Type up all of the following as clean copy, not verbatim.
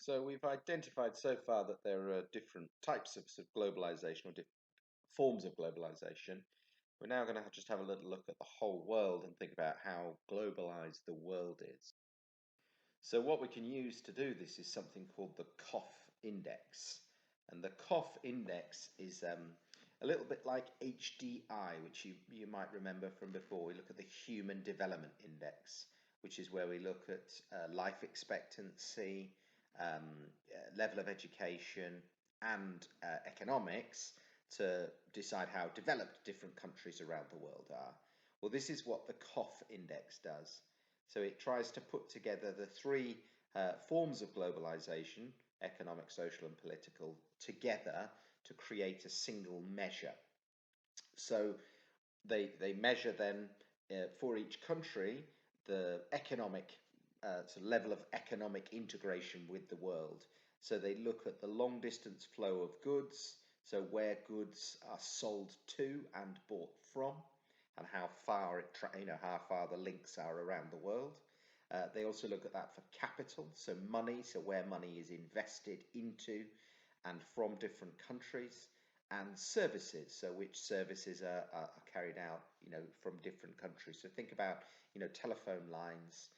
So we've identified so far that there are different types of, globalization or different forms of globalization. We're now going to just have a little look at the whole world and think about how globalized the world is. So what we can use to do this is something called the COF index. And the COF index is a little bit like HDI, which you might remember from before. We look at the Human Development Index, which is where we look at life expectancy, level of education, and economics to decide how developed different countries around the world are. Well, this is what the COF index does. So it tries to put together the three forms of globalization, economic, social, and political, together to create a single measure. So they measure then for each country the economic level of economic integration with the world. So they look at the long distance flow of goods, so where goods are sold to and bought from, and how far how far the links are around the world. They also look at that for capital, so money, so where money is invested into and from different countries, and services, so which services are carried out, from different countries. So think about, telephone lines.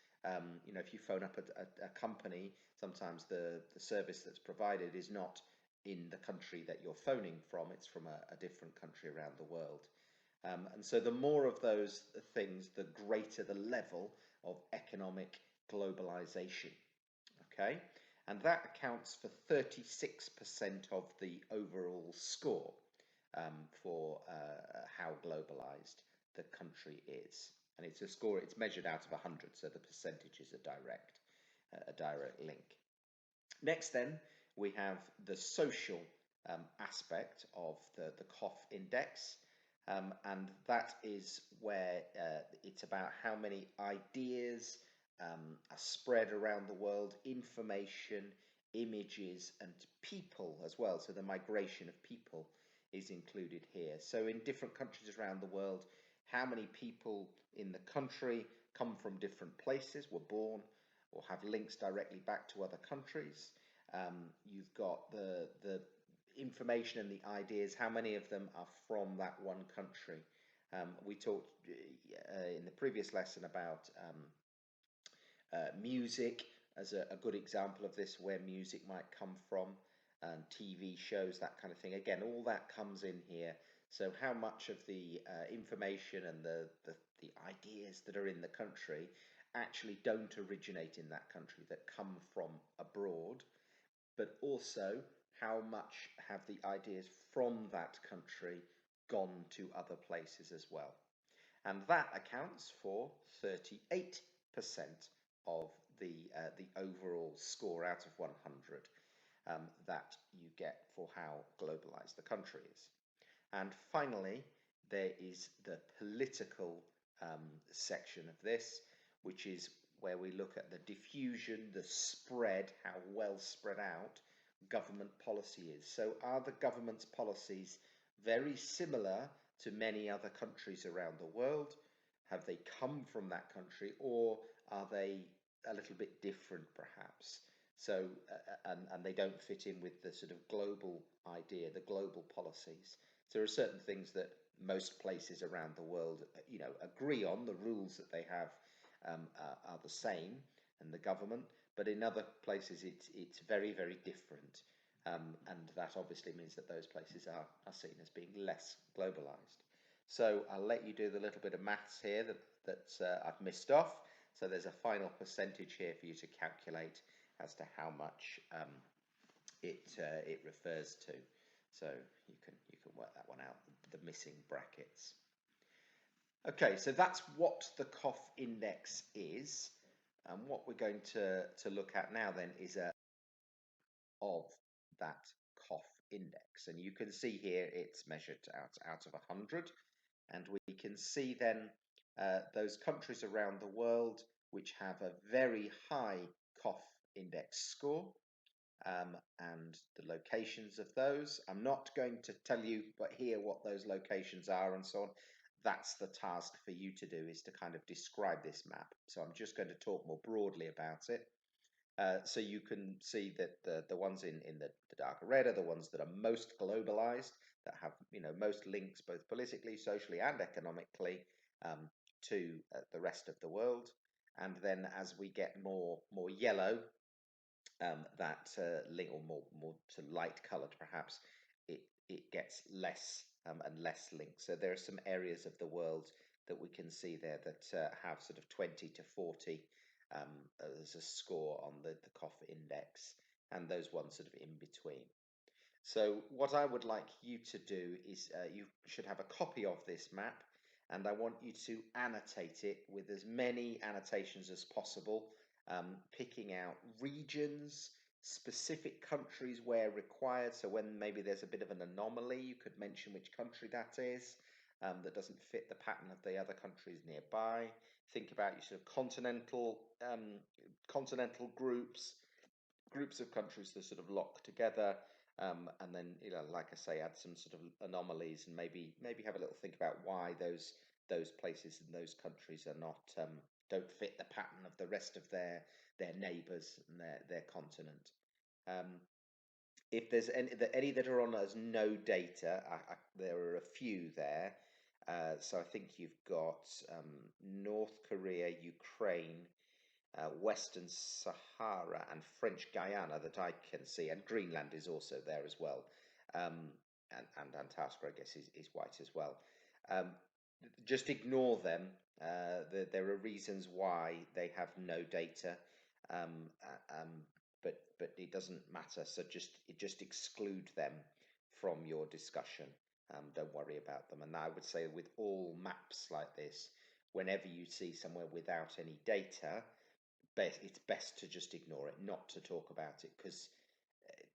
If you phone up a company, sometimes the service that's provided is not in the country that you're phoning from, it's from a different country around the world. And so the more of those things, the greater the level of economic globalization. Okay, and that accounts for 36% of the overall score for how globalized the country is. And it's a score, it's measured out of 100, so the percentage is a direct link. Next then, we have the social aspect of the COF index. And that is where it's about how many ideas are spread around the world, information, images, and people as well. So the migration of people is included here. So in different countries around the world, how many people in the country come from different places, were born, or have links directly back to other countries. You've got the information and the ideas, how many of them are from that one country. We talked in the previous lesson about music as a good example of this, where music might come from, and TV shows, that kind of thing. Again, all that comes in here. So how much of the information and the ideas that are in the country actually don't originate in that country, that come from abroad, but also how much have the ideas from that country gone to other places as well. And that accounts for 38% of the overall score out of 100 that you get for how globalized the country is. And finally, there is the political section of this, which is where we look at the diffusion, the spread, how well spread out government policy is. So are the government's policies very similar to many other countries around the world? Have they come from that country, or are they a little bit different perhaps? So, and they don't fit in with the sort of global idea, the global policies. So there are certain things that most places around the world, agree on. The rules that they have are the same, and the government. But in other places, it's very, very different. And that obviously means that those places are seen as being less globalized. So I'll let you do the little bit of maths here that I've missed off. So there's a final percentage here for you to calculate as to how much it refers to. So you can work that one out, the missing brackets. Okay, so that's what the COF index is. And what we're going to look at now then is of that COF index. And you can see here it's measured out of 100. And we can see then those countries around the world which have a very high COF index score, and the locations of those. I'm not going to tell you but here what those locations are and so on. That's the task for you to do, is to kind of describe this map. So I'm just going to talk more broadly about it. So you can see that the ones in the darker red are the ones that are most globalized, that have most links both politically, socially, and economically um, to the rest of the world. And then as we get more yellow, that link, or more to light coloured perhaps, it gets less and less linked. So there are some areas of the world that we can see there that have sort of 20 to 40 as a score on the cough index, and those ones sort of in between. So what I would like you to do is you should have a copy of this map, and I want you to annotate it with as many annotations as possible, picking out regions, specific countries where required. So when maybe there's a bit of an anomaly, you could mention which country that is, that doesn't fit the pattern of the other countries nearby. Think about your sort of continental groups of countries that sort of lock together, and then like I say, add some sort of anomalies, and maybe have a little think about why those places and those countries are not don't fit the pattern of the rest of their neighbours and their continent. Um, if there's any that are on as no data, there are a few there. So I think you've got North Korea, Ukraine, Western Sahara, and French Guiana that I can see, and Greenland is also there as well, um, and Antarctica, I guess, is white as well. Um, just ignore them. There are reasons why they have no data, um, but it doesn't matter. So just exclude them from your discussion. Don't worry about them. And I would say with all maps like this, whenever you see somewhere without any data, it's best to just ignore it, not to talk about it, because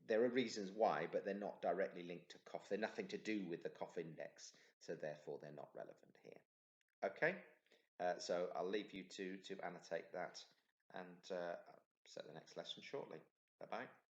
there are reasons why, but they're not directly linked to cough. They're nothing to do with the cough index, so therefore they're not relevant here. Okay, so I'll leave you to annotate that, and set the next lesson shortly. Bye bye.